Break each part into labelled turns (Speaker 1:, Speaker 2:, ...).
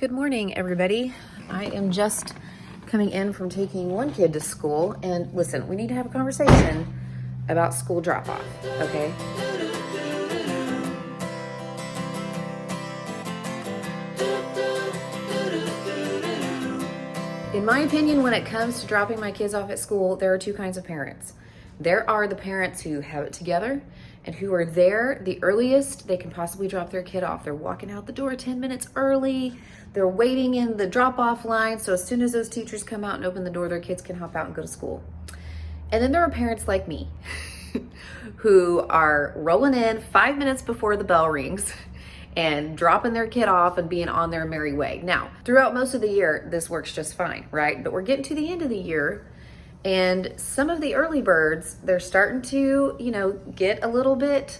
Speaker 1: Good morning, everybody. I am just coming in from taking one kid to school, and listen, we need to have a conversation about school drop-off, okay? In my opinion, when it comes to dropping my kids off at school, there are two kinds of parents. There are the parents who have it together and who are there the earliest they can possibly drop their kid off. They're walking out the door 10 minutes early. They're waiting in the drop-off line, so as soon as those teachers come out and open the door, their kids can hop out and go to school. And then there are parents like me who are rolling in 5 minutes before the bell rings and dropping their kid off and being on their merry way. Now, throughout most of the year, this works just fine, right? But we're getting to the end of the year, and some of the early birds, they're starting to, get a little bit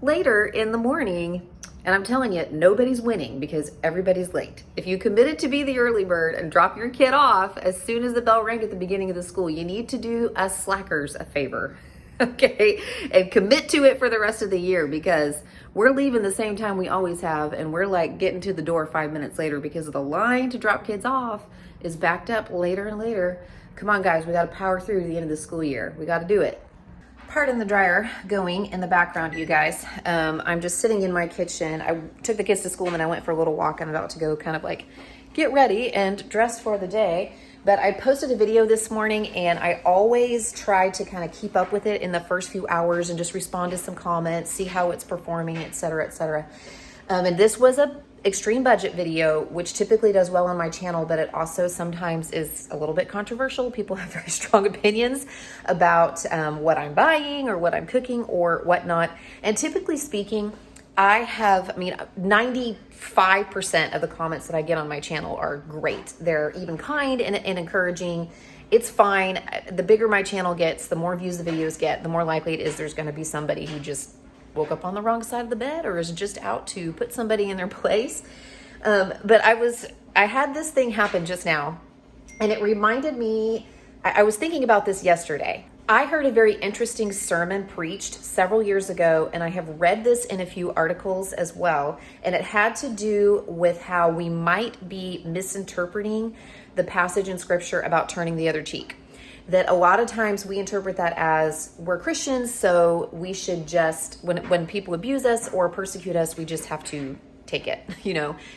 Speaker 1: later in the morning. And I'm telling you, nobody's winning because everybody's late. If you committed to be the early bird and drop your kid off as soon as the bell rang at the beginning of the school, you need to do us slackers a favor, okay? And commit to it for the rest of the year, because we're leaving the same time we always have, and we're like getting to the door 5 minutes later because the line to drop kids off is backed up later and later. Come on, guys, we got to power through to the end of the school year. We got to do it. Pardon the dryer going in the background, you guys. I'm just sitting in my kitchen. I took the kids to school and then I went for a little walk. I'm about to go kind of like get ready and dress for the day. But I posted a video this morning, and I always try to kind of keep up with it in the first few hours and just respond to some comments, see how it's performing, et cetera, et cetera. And this was a extreme budget video, which typically does well on my channel, but it also sometimes is a little bit controversial. People have very strong opinions about what I'm buying or what I'm cooking or whatnot. And typically speaking, 95% of the comments that I get on my channel are great. They're even kind and encouraging. It's fine. The bigger my channel gets, the more views the videos get, the more likely it is there's going to be somebody who just woke up on the wrong side of the bed or is just out to put somebody in their place. But I had this thing happen just now, and it reminded me, I was thinking about this yesterday. I heard a very interesting sermon preached several years ago, and I have read this in a few articles as well, and it had to do with how we might be misinterpreting the passage in scripture about turning the other cheek. That a lot of times we interpret that as we're Christians, so we should just, when people abuse us or persecute us, we just have to take it,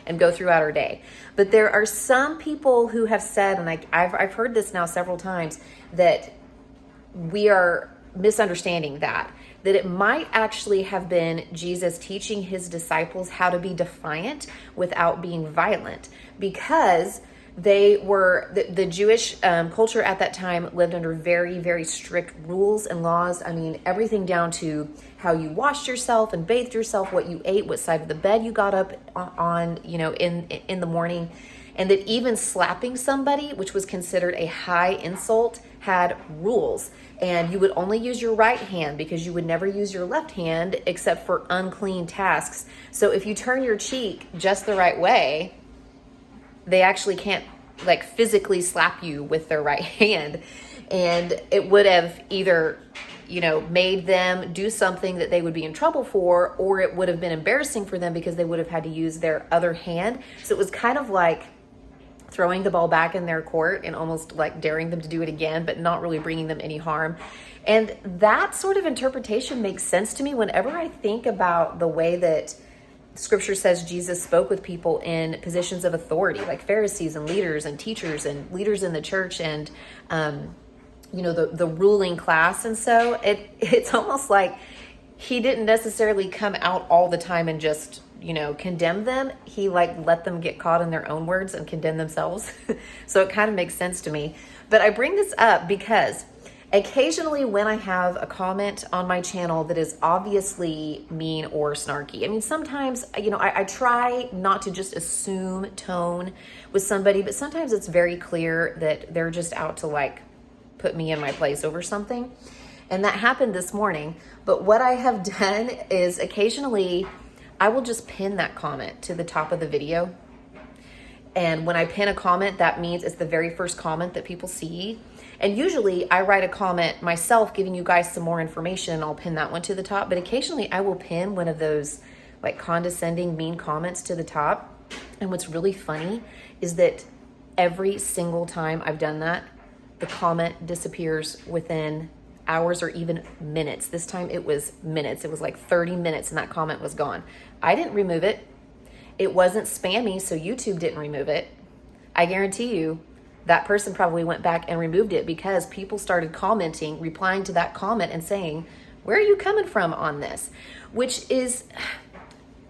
Speaker 1: and go throughout our day. But there are some people who have said, and I've heard this now several times, that we are misunderstanding that it might actually have been Jesus teaching his disciples how to be defiant without being violent, because they were, the Jewish culture at that time lived under very, very strict rules and laws. I mean, everything down to how you washed yourself and bathed yourself, what you ate, what side of the bed you got up on, in the morning. And that even slapping somebody, which was considered a high insult, had rules. And you would only use your right hand because you would never use your left hand except for unclean tasks. So if you turn your cheek just the right way, they actually can't physically slap you with their right hand. And it would have either, made them do something that they would be in trouble for, or it would have been embarrassing for them because they would have had to use their other hand. So it was kind of like throwing the ball back in their court and almost like daring them to do it again, but not really bringing them any harm. And that sort of interpretation makes sense to me whenever I think about the way that Scripture says Jesus spoke with people in positions of authority, like Pharisees and leaders and teachers and leaders in the church and, the ruling class. And so it's almost like he didn't necessarily come out all the time and just, condemn them. He let them get caught in their own words and condemn themselves. So it kind of makes sense to me. But I bring this up because occasionally when I have a comment on my channel that is obviously mean or snarky, I mean, sometimes, I try not to just assume tone with somebody, but sometimes it's very clear that they're just out to put me in my place over something. And that happened this morning. But what I have done is occasionally I will just pin that comment to the top of the video. And when I pin a comment, that means it's the very first comment that people see. And usually I write a comment myself giving you guys some more information, and I'll pin that one to the top. But occasionally I will pin one of those condescending, mean comments to the top. And what's really funny is that every single time I've done that, the comment disappears within hours or even minutes. This time it was minutes. It was like 30 minutes and that comment was gone. I didn't remove it. It wasn't spammy, so YouTube didn't remove it. I guarantee you that person probably went back and removed it because people started commenting, replying to that comment and saying, where are you coming from on this? Which is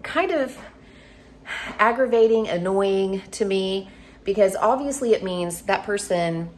Speaker 1: kind of aggravating, annoying to me, because obviously it means that person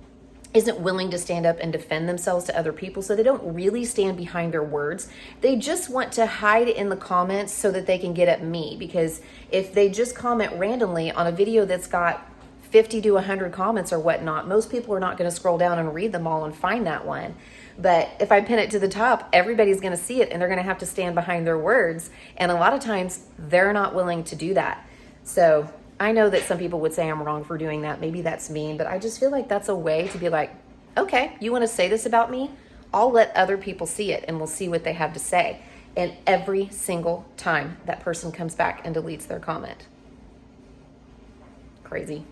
Speaker 1: isn't willing to stand up and defend themselves to other people, so they don't really stand behind their words. They just want to hide in the comments so that they can get at me, because if they just comment randomly on a video that's got 50 to 100 comments or whatnot, most people are not going to scroll down and read them all and find that one. But if I pin it to the top, everybody's going to see it and they're going to have to stand behind their words. And a lot of times they're not willing to do that. So I know that some people would say I'm wrong for doing that. Maybe that's mean, but I just feel like that's a way to be like, okay, you want to say this about me? I'll let other people see it and we'll see what they have to say. And every single time that person comes back and deletes their comment. Crazy.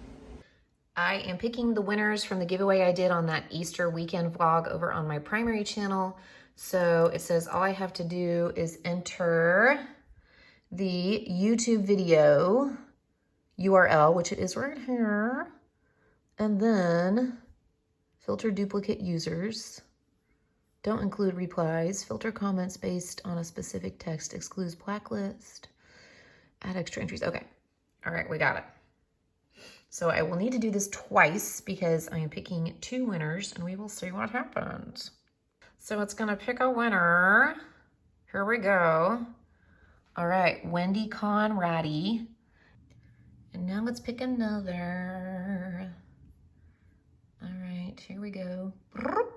Speaker 1: I am picking the winners from the giveaway I did on that Easter weekend vlog over on my primary channel. So it says all I have to do is enter the YouTube video URL, which it is right here, and then filter duplicate users, don't include replies, filter comments based on a specific text, excludes blacklist, add extra entries. Okay, all right, we got it. So I will need to do this twice because I am picking 2 winners and we will see what happens. So it's gonna pick a winner. Here we go. All right, Wendy Conradi. And now let's pick another. All right, here we go.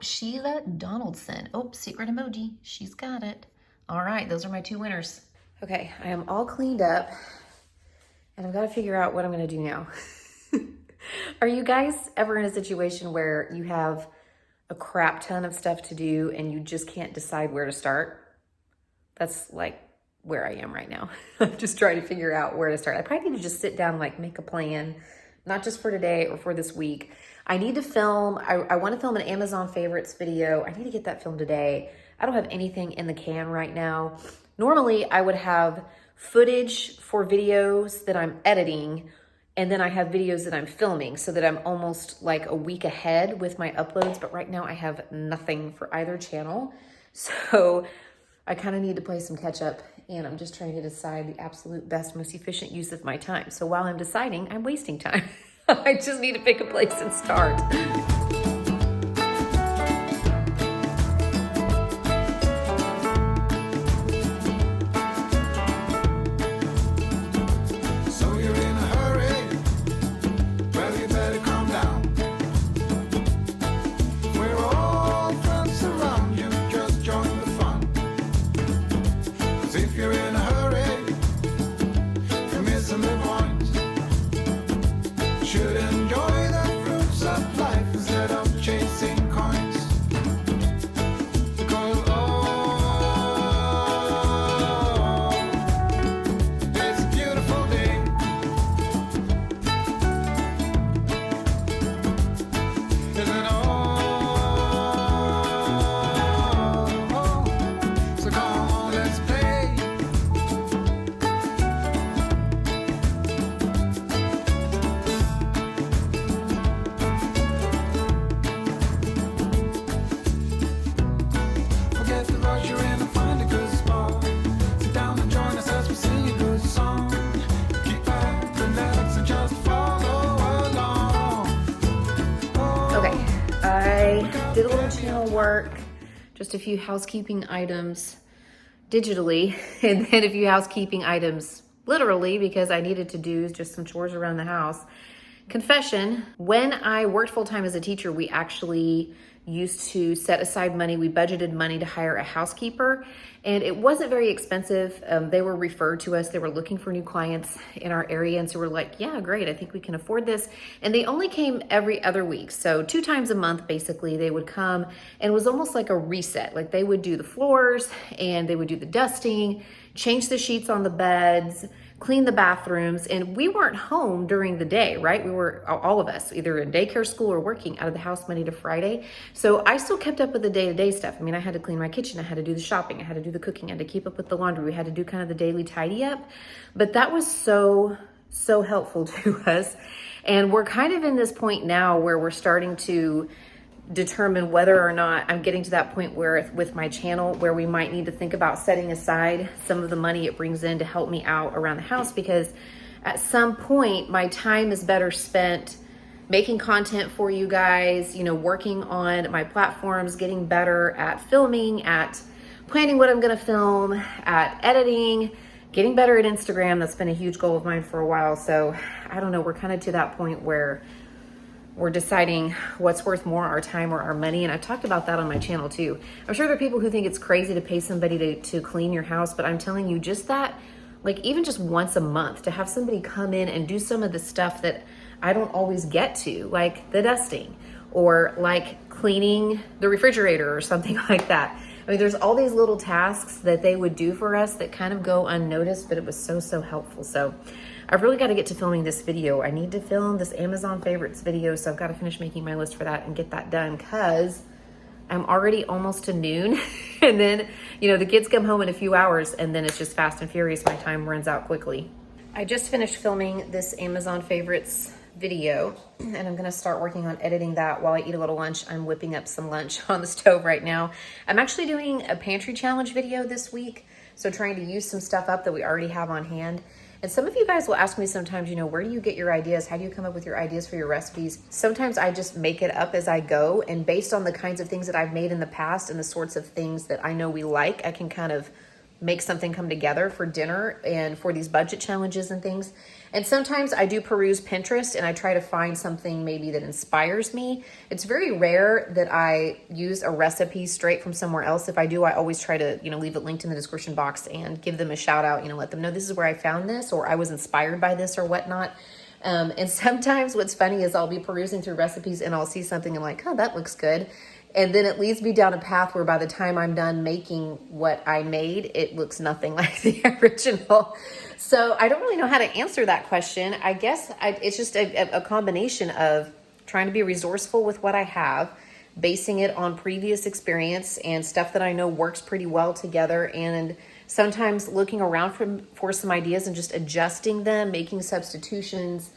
Speaker 1: Sheila Donaldson. Oh, secret emoji, she's got it. All right, those are my 2 winners. Okay, I am all cleaned up and I've got to figure out what I'm gonna do now. Are you guys ever in a situation where you have a crap ton of stuff to do and you just can't decide where to start? That's like where I am right now. I'm just trying to figure out where to start. I probably need to just sit down and like make a plan, not just for today or for this week. I need to film, I want to film an Amazon favorites video. I need to get that filmed today. I don't have anything in the can right now. Normally I would have footage for videos that I'm editing, and then I have videos that I'm filming so that I'm almost like a week ahead with my uploads. But right now I have nothing for either channel. So I kind of need to play some catch up, and I'm just trying to decide the absolute best, most efficient use of my time. So while I'm deciding, I'm wasting time. I just need to pick a place and start. Did a little channel work, just a few housekeeping items digitally, and then a few housekeeping items literally because I needed to do just some chores around the house. Confession, when I worked full-time as a teacher, we actually used to set aside money. We budgeted money to hire a housekeeper, and it wasn't very expensive. They were referred to us. They were looking for new clients in our area, and so we're like, yeah, great, I think we can afford this. And they only came every other week, so 2 times a month, basically, they would come, and it was almost like a reset. Like they would do the floors, and they would do the dusting, change the sheets on the beds, clean the bathrooms, and we weren't home during the day, right? We were, all of us, either in daycare, school, or working out of the house Monday to Friday. So I still kept up with the day-to-day stuff. I mean, I had to clean my kitchen, I had to do the shopping, I had to do the cooking, I had to keep up with the laundry, we had to do kind of the daily tidy up. But that was so helpful to us. And we're kind of in this point now where we're starting to determine whether or not I'm getting to that point where with my channel where we might need to think about setting aside some of the money it brings in to help me out around the house, because at some point my time is better spent making content for you guys, you know, working on my platforms, getting better at filming, at planning what I'm going to film, at editing, getting better at Instagram. That's been a huge goal of mine for a while. So I don't know, we're kind of to that point where we're deciding what's worth more, our time or our money. And I've talked about that on my channel too. I'm sure there are people who think it's crazy to pay somebody to clean your house, but I'm telling you, just that, like even just once a month, to have somebody come in and do some of the stuff that I don't always get to, like the dusting or like cleaning the refrigerator or something like that. I mean, there's all these little tasks that they would do for us that kind of go unnoticed, but it was so helpful. So I've really got to get to filming this video. I need to film this Amazon favorites video, so I've got to finish making my list for that and get that done, because I'm already almost to noon. And then, you know, the kids come home in a few hours, and then it's just fast and furious. My time runs out quickly. I just finished filming this Amazon favorites video, and I'm going to start working on editing that while I eat a little lunch. I'm whipping up some lunch on the stove right now. I'm actually doing a pantry challenge video this week, so trying to use some stuff up that we already have on hand. And some of you guys will ask me sometimes, you know, where do you get your ideas? How do you come up with your ideas for your recipes? Sometimes I just make it up as I go, and based on the kinds of things that I've made in the past and the sorts of things that I know we like, I can kind of make something come together for dinner and for these budget challenges and things. And sometimes I do peruse Pinterest and I try to find something maybe that inspires me. It's very rare that I use a recipe straight from somewhere else. If I do, I always try to, you know, leave it linked in the description box and give them a shout out, you know, let them know this is where I found this, or I was inspired by this or whatnot. And sometimes what's funny is I'll be perusing through recipes and I'll see something and I'm like, oh, that looks good. And then it leads me down a path where by the time I'm done making what I made, it looks nothing like the original. So I don't really know how to answer that question. I guess it's just a combination of trying to be resourceful with what I have, basing it on previous experience and stuff that I know works pretty well together, and sometimes looking around for some ideas and just adjusting them, making substitutions,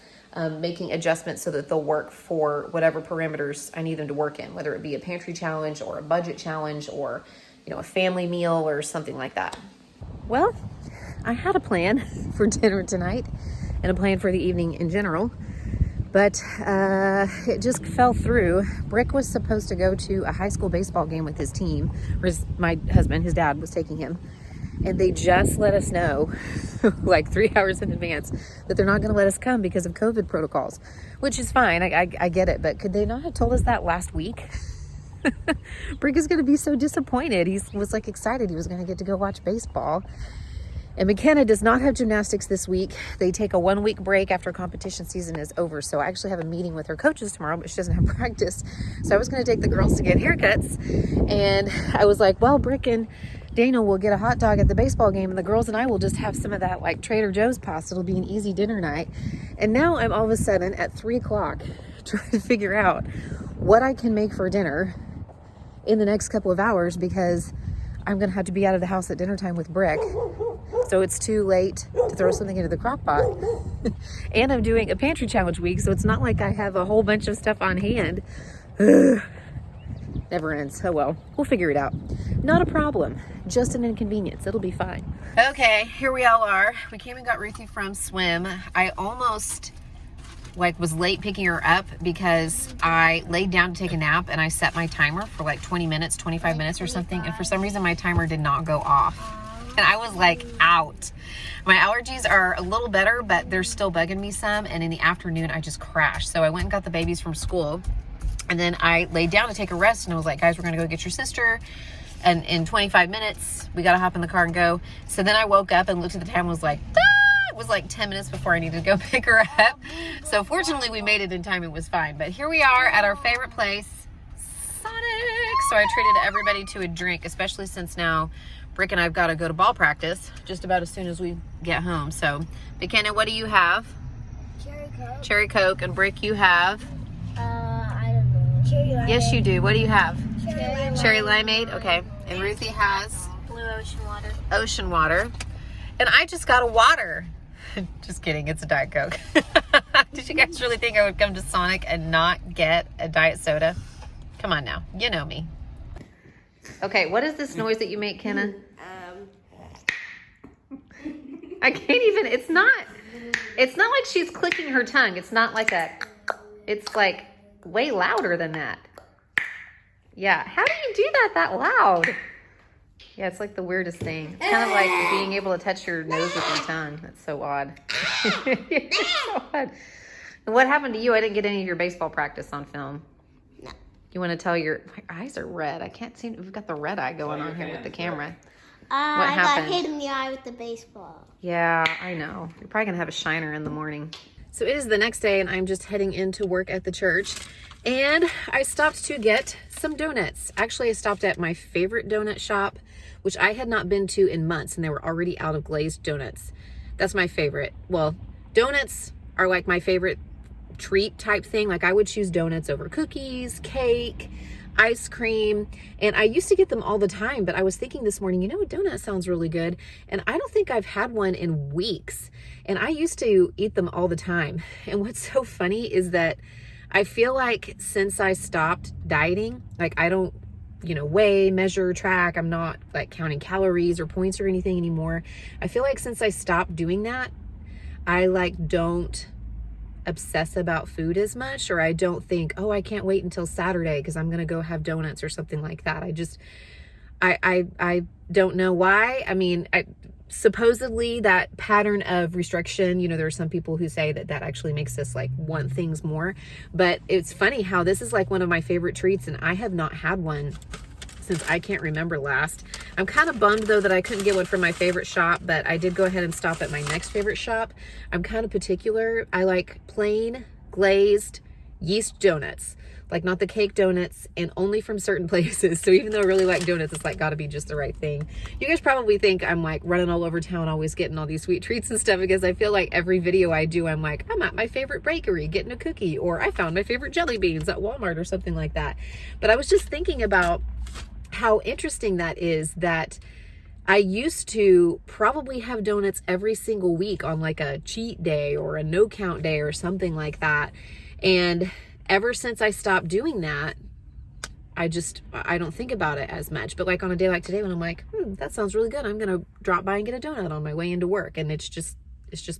Speaker 1: making adjustments so that they'll work for whatever parameters I need them to work in, whether it be a pantry challenge or a budget challenge or, you know, a family meal or something like that. Well, I had a plan for dinner tonight and a plan for the evening in general, but it just fell through. Brick was supposed to go to a high school baseball game with his team, or my husband, his dad, was taking him. And they just let us know like 3 hours in advance that they're not going to let us come because of COVID protocols, which is fine. I get it. But could they not have told us that last week? Brick is going to be so disappointed. He was like excited. He was going to get to go watch baseball. And McKenna does not have gymnastics this week. They take a 1 week break after competition season is over. So I actually have a meeting with her coaches tomorrow, but she doesn't have practice. So I was going to take the girls to get haircuts. And I was like, well, Brick and Dana will get a hot dog at the baseball game, and the girls and I will just have some of that like Trader Joe's pasta. It'll be an easy dinner night. And now I'm all of a sudden at 3 o'clock trying to figure out what I can make for dinner in the next couple of hours, because I'm going to have to be out of the house at dinner time with Brick. So it's too late to throw something into the crock pot. And I'm doing a pantry challenge week, so it's not like I have a whole bunch of stuff on hand. Never ends. Oh well, we'll figure it out. Not a problem, just an inconvenience. It'll be fine. Okay, here we all are. We came and got Ruthie from swim. I almost was late picking her up because I laid down to take a nap and I set my timer for like 20 minutes, 25 minutes or something. And for some reason my timer did not go off. And I was like out. My allergies are a little better, but they're still bugging me some. And in the afternoon I just crashed. So I went and got the babies from school. And then I laid down to take a rest, and I was like, guys, we're going to go get your sister. And in 25 minutes, we got to hop in the car and go. So then I woke up and looked at the time and was like, ah! It was like 10 minutes before I needed to go pick her up. So fortunately, we made it in time. It was fine. But here we are at our favorite place, Sonic. So I treated everybody to a drink, especially since now Brick and I've got to go to ball practice just about as soon as we get home. So, McKenna, what do you have?
Speaker 2: Cherry Coke.
Speaker 1: Cherry Coke. And Brick, you have?
Speaker 2: I don't know. Cherry Limeade.
Speaker 1: Yes, you do. What do you have?
Speaker 2: Cherry
Speaker 1: Limeade. Okay. And Ruthie has?
Speaker 2: Blue Ocean Water.
Speaker 1: Ocean water. And I just got a water. Just kidding. It's a Diet Coke. Did you guys really think I would come to Sonic and not get a diet soda? Come on now. You know me. Okay, what is this noise that you make, Kenna? I can't even, it's not like she's clicking her tongue. It's not like it's like way louder than that. Yeah, how do you do that loud? Yeah, it's like the weirdest thing. It's kind of like being able to touch your nose with your tongue. That's so odd. It's so odd. And what happened to you? I didn't get any of your baseball practice on film.
Speaker 2: No.
Speaker 1: You want to tell my eyes are red. I can't see, we've got the red eye going on here with the camera. What
Speaker 2: I
Speaker 1: happened?
Speaker 2: got hit in the eye with the baseball.
Speaker 1: Yeah, I know. You're probably going to have a shiner in the morning. So it is the next day and I'm just heading into work at the church. And I stopped to get some donuts. Actually, I stopped at my favorite donut shop, which I had not been to in months, and they were already out of glazed donuts. That's my favorite. Well, donuts are like my favorite treat type thing. Like I would choose donuts over cookies, cake, ice cream. And I used to get them all the time, but I was thinking this morning, a donut sounds really good. And I don't think I've had one in weeks. And I used to eat them all the time. And what's so funny is that I feel like since I stopped dieting, like I don't, weigh, measure, track. I'm not like counting calories or points or anything anymore. I feel like since I stopped doing that, I don't obsess about food as much, or I don't think, oh, I can't wait until Saturday because I'm going to go have donuts or something like that. I don't know why. I mean, supposedly that pattern of restriction, there are some people who say that actually makes us want things more, but it's funny how this is one of my favorite treats and I have not had one since I can't remember last. I'm kind of bummed though that I couldn't get one from my favorite shop, but I did go ahead and stop at my next favorite shop. I'm kind of particular. I like plain glazed yeast donuts. Not the cake donuts, and only from certain places. So even though I really like donuts, it's gotta be just the right thing. You guys probably think I'm running all over town, always getting all these sweet treats and stuff, because I feel like every video I do, I'm I'm at my favorite bakery getting a cookie, or I found my favorite jelly beans at Walmart or something like that. But I was just thinking about how interesting that is, that I used to probably have donuts every single week on a cheat day or a no count day or something like that. And ever since I stopped doing that, I don't think about it as much. But on a day like today, when I'm that sounds really good, I'm going to drop by and get a donut on my way into work. And it's just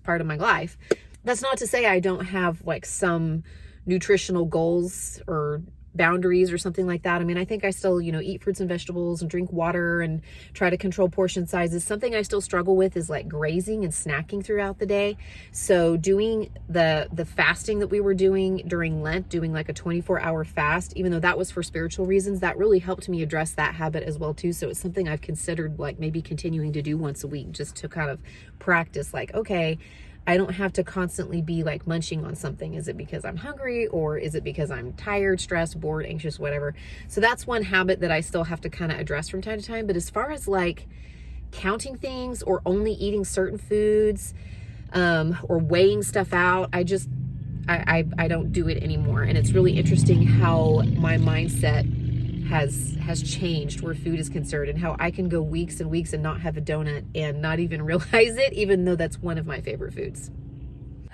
Speaker 1: part of my life. That's not to say I don't have some nutritional goals or boundaries or something like that. I mean, I think I still, eat fruits and vegetables and drink water and try to control portion sizes. Something I still struggle with is grazing and snacking throughout the day. So doing the fasting that we were doing during Lent, doing a 24-hour fast, even though that was for spiritual reasons, that really helped me address that habit as well too. So it's something I've considered maybe continuing to do once a week, just to kind of practice okay, I don't have to constantly be munching on something. Is it because I'm hungry, or is it because I'm tired, stressed, bored, anxious, whatever? So that's one habit that I still have to kind of address from time to time. But as far as counting things or only eating certain foods, or weighing stuff out, I don't do it anymore. And it's really interesting how my mindset has changed where food is concerned, and how I can go weeks and weeks and not have a donut and not even realize it, even though that's one of my favorite foods.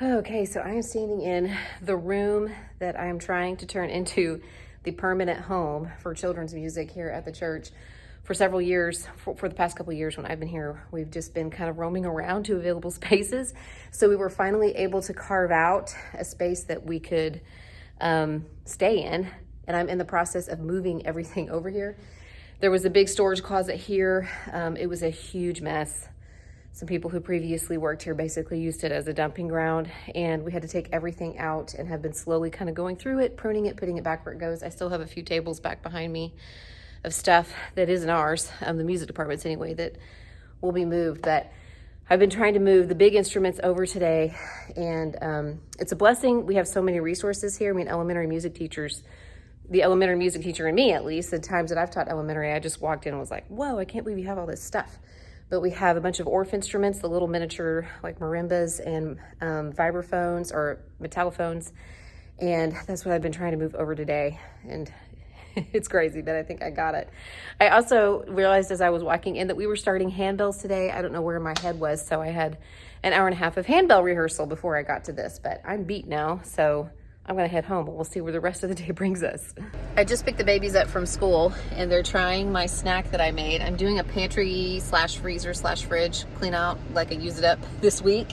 Speaker 1: Okay, so I am standing in the room that I am trying to turn into the permanent home for children's music here at the church. For several years, for the past couple of years when I've been here, we've just been kind of roaming around to available spaces. So we were finally able to carve out a space that we could stay in. And I'm in the process of moving everything over here. There was a big storage closet here. It was a huge mess. Some people who previously worked here basically used it as a dumping ground, and we had to take everything out and have been slowly kind of going through it, pruning it, putting it back where it goes. I still have a few tables back behind me of stuff that isn't ours, the music department's anyway, that will be moved. But I've been trying to move the big instruments over today, and it's a blessing. We have so many resources here. I mean, elementary music teachers the elementary music teacher and me, at least, the times that I've taught elementary, I just walked in and was like, whoa, I can't believe you have all this stuff. But we have a bunch of Orff instruments, the little miniature like marimbas and vibraphones or metallophones. And that's what I've been trying to move over today. And it's crazy, but I think I got it. I also realized as I was walking in that we were starting handbells today. I don't know where my head was, so I had an hour and a half of handbell rehearsal before I got to this, but I'm beat now, so I'm gonna head home, but we'll see where the rest of the day brings us. I just picked the babies up from school and they're trying my snack that I made. I'm doing a pantry slash freezer slash fridge clean out, like I use it up this week,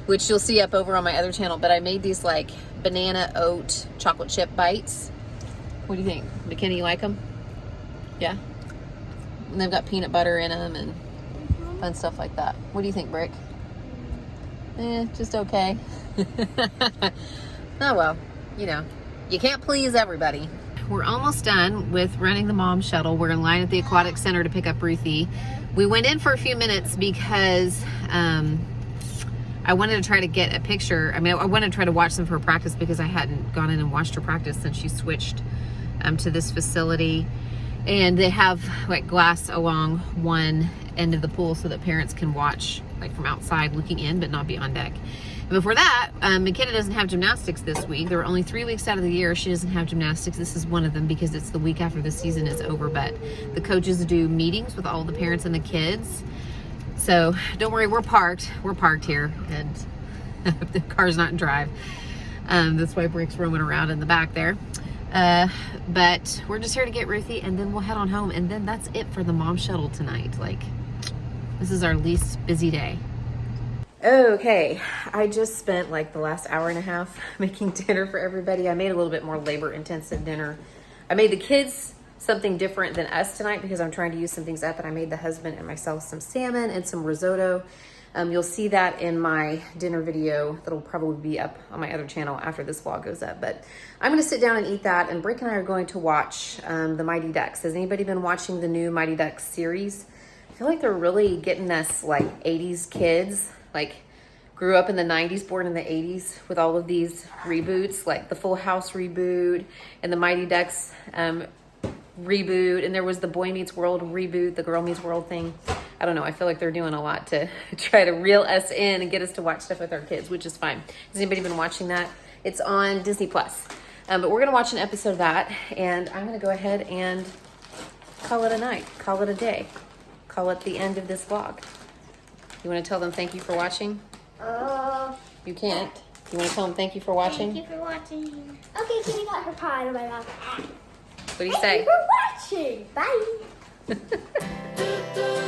Speaker 1: which you'll see up over on my other channel, but I made these like banana oat chocolate chip bites. What do you think? McKenna, you like them? Yeah? And they've got peanut butter in them and fun stuff like that. What do you think, Brick? Just okay. Oh well, you know, you can't please everybody. We're almost done with running the mom shuttle. We're in line at the aquatic center to pick up Ruthie. We went in for a few minutes because I wanted to try to get a picture. I mean, I wanted to try to watch some of her practice because I hadn't gone in and watched her practice since she switched to this facility. And they have like glass along one end of the pool so that parents can watch like from outside looking in but not be on deck. And before that, McKenna doesn't have gymnastics this week. There are only 3 weeks out of the year she doesn't have gymnastics. This is one of them because it's the week after the season is over, but the coaches do meetings with all the parents and the kids. So don't worry, we're parked here and the car's not in drive. That's why Brick's roaming around in the back there. But we're just here to get Ruthie and then we'll head on home, and then that's it for the mom shuttle tonight. Like, this is our least busy day. Okay, I just spent like the last hour and a half making dinner for everybody. I made a little bit more labor intensive dinner. I made the kids something different than us tonight because I'm trying to use some things up, and I made the husband and myself some salmon and some risotto. You'll see that in my dinner video that'll probably be up on my other channel after this vlog goes up. But I'm gonna sit down and eat that, and Brick and I are going to watch the Mighty Ducks. Has anybody been watching the new Mighty Ducks series? I feel like they're really getting us like 80s kids, like grew up in the 90s, born in the 80s with all of these reboots, like the Full House reboot and the Mighty Ducks reboot, and there was the Boy Meets World reboot, the Girl Meets World thing. I don't know, I feel like they're doing a lot to try to reel us in and get us to watch stuff with our kids, which is fine. Has anybody been watching that? It's on Disney Plus. But we're gonna watch an episode of that, and I'm gonna go ahead and call it a night, call it a day, call it the end of this vlog. You wanna tell them thank you for watching? You can't. You wanna tell them thank you for watching?
Speaker 2: Thank you for watching. Okay, Kitty got her paw out of my mouth.
Speaker 1: What do you say?
Speaker 2: Thank you for watching. Bye.